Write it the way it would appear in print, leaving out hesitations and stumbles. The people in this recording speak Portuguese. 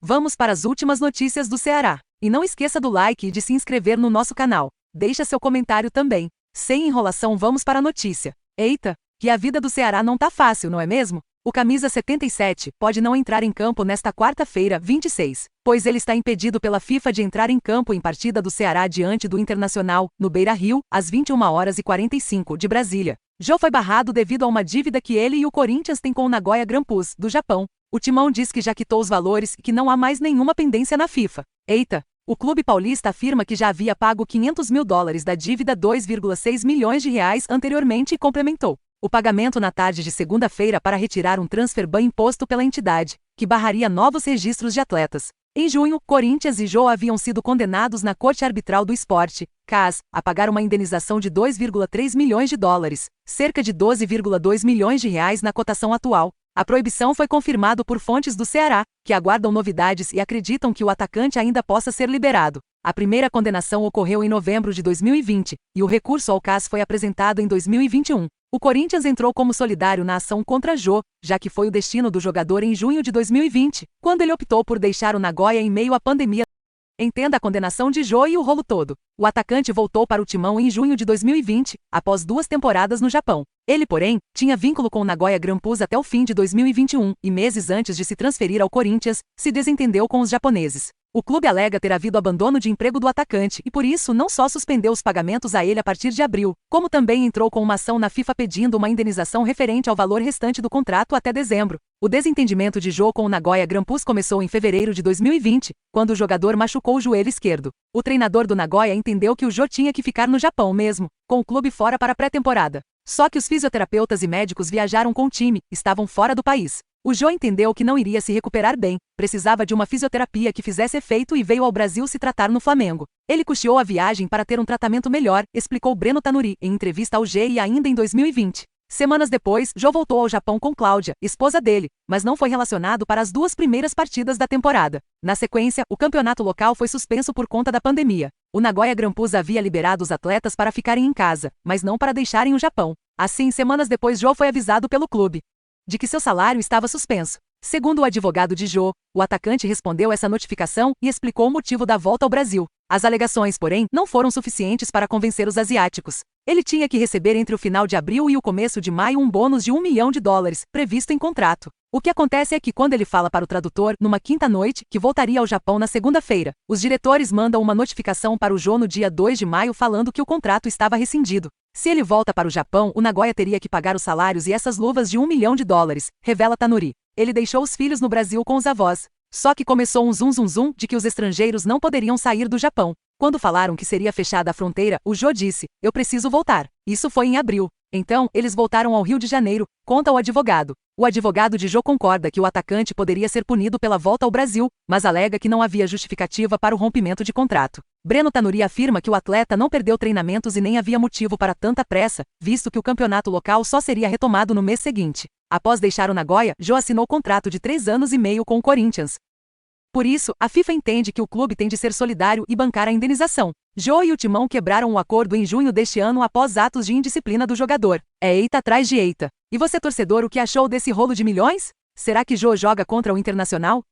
Vamos para as últimas notícias do Ceará. E não esqueça do like e de se inscrever no nosso canal. Deixa seu comentário também. Sem enrolação, vamos para a notícia. Eita, que a vida do Ceará não tá fácil, não é mesmo? O camisa 77 pode não entrar em campo nesta quarta-feira, 26, pois ele está impedido pela FIFA de entrar em campo em partida do Ceará diante do Internacional, no Beira-Rio, às 21h45 de Brasília. Jô foi barrado devido a uma dívida que ele e o Corinthians têm com o Nagoya Grampus, do Japão. O Timão diz que já quitou os valores e que não há mais nenhuma pendência na FIFA. Eita! O clube paulista afirma que já havia pago $500 mil da dívida R$2,6 milhões anteriormente e complementou o pagamento na tarde de segunda-feira para retirar um transfer ban imposto pela entidade, que barraria novos registros de atletas. Em junho, Corinthians e Jô haviam sido condenados na Corte Arbitral do Esporte, CAS, a pagar uma indenização de $2,3 milhões, cerca de R$12,2 milhões na cotação atual. A proibição foi confirmada por fontes do Ceará, que aguardam novidades e acreditam que o atacante ainda possa ser liberado. A primeira condenação ocorreu em novembro de 2020, e o recurso ao CAS foi apresentado em 2021. O Corinthians entrou como solidário na ação contra Jô, já que foi o destino do jogador em junho de 2020, quando ele optou por deixar o Nagoya em meio à pandemia. Entenda a condenação de Jô e o rolo todo. O atacante voltou para o Timão em junho de 2020, após 2 temporadas no Japão. Ele, porém, tinha vínculo com o Nagoya Grampus até o fim de 2021, e meses antes de se transferir ao Corinthians, se desentendeu com os japoneses. O clube alega ter havido abandono de emprego do atacante e por isso não só suspendeu os pagamentos a ele a partir de abril, como também entrou com uma ação na FIFA pedindo uma indenização referente ao valor restante do contrato até dezembro. O desentendimento de Jô com o Nagoya Grampus começou em fevereiro de 2020, quando o jogador machucou o joelho esquerdo. O treinador do Nagoya entendeu que o Jô tinha que ficar no Japão mesmo, com o clube fora para a pré-temporada. Só que os fisioterapeutas e médicos viajaram com o time, estavam fora do país. O Jô entendeu que não iria se recuperar bem, precisava de uma fisioterapia que fizesse efeito e veio ao Brasil se tratar no Flamengo. Ele custeou a viagem para ter um tratamento melhor, explicou Breno Tanuri em entrevista ao G e ainda em 2020. Semanas depois, Jô voltou ao Japão com Cláudia, esposa dele, mas não foi relacionado para as 2 primeiras partidas da temporada. Na sequência, o campeonato local foi suspenso por conta da pandemia. O Nagoya Grampus havia liberado os atletas para ficarem em casa, mas não para deixarem o Japão. Assim, semanas depois, Jô foi avisado pelo clube de que seu salário estava suspenso. Segundo o advogado de Jô, o atacante respondeu essa notificação e explicou o motivo da volta ao Brasil. As alegações, porém, não foram suficientes para convencer os asiáticos. Ele tinha que receber entre o final de abril e o começo de maio um bônus de $1 milhão, previsto em contrato. O que acontece é que quando ele fala para o tradutor, numa quinta-noite, que voltaria ao Japão na segunda-feira, os diretores mandam uma notificação para o Jô no dia 2 de maio falando que o contrato estava rescindido. Se ele volta para o Japão, o Nagoya teria que pagar os salários e essas luvas de $1 milhão, revela Tanuri. Ele deixou os filhos no Brasil com os avós. Só que começou um zum de que os estrangeiros não poderiam sair do Japão. Quando falaram que seria fechada a fronteira, o Jô disse: "Eu preciso voltar." Isso foi em abril. Então, eles voltaram ao Rio de Janeiro, conta o advogado. O advogado de Jô concorda que o atacante poderia ser punido pela volta ao Brasil, mas alega que não havia justificativa para o rompimento de contrato. Breno Tanuri afirma que o atleta não perdeu treinamentos e nem havia motivo para tanta pressa, visto que o campeonato local só seria retomado no mês seguinte. Após deixar o Nagoya, Jô assinou contrato de 3 anos e meio com o Corinthians. Por isso, a FIFA entende que o clube tem de ser solidário e bancar a indenização. Jô e o Timão quebraram o acordo em junho deste ano após atos de indisciplina do jogador. É eita atrás de eita. E você, torcedor, o que achou desse rolo de milhões? Será que Jô joga contra o Internacional?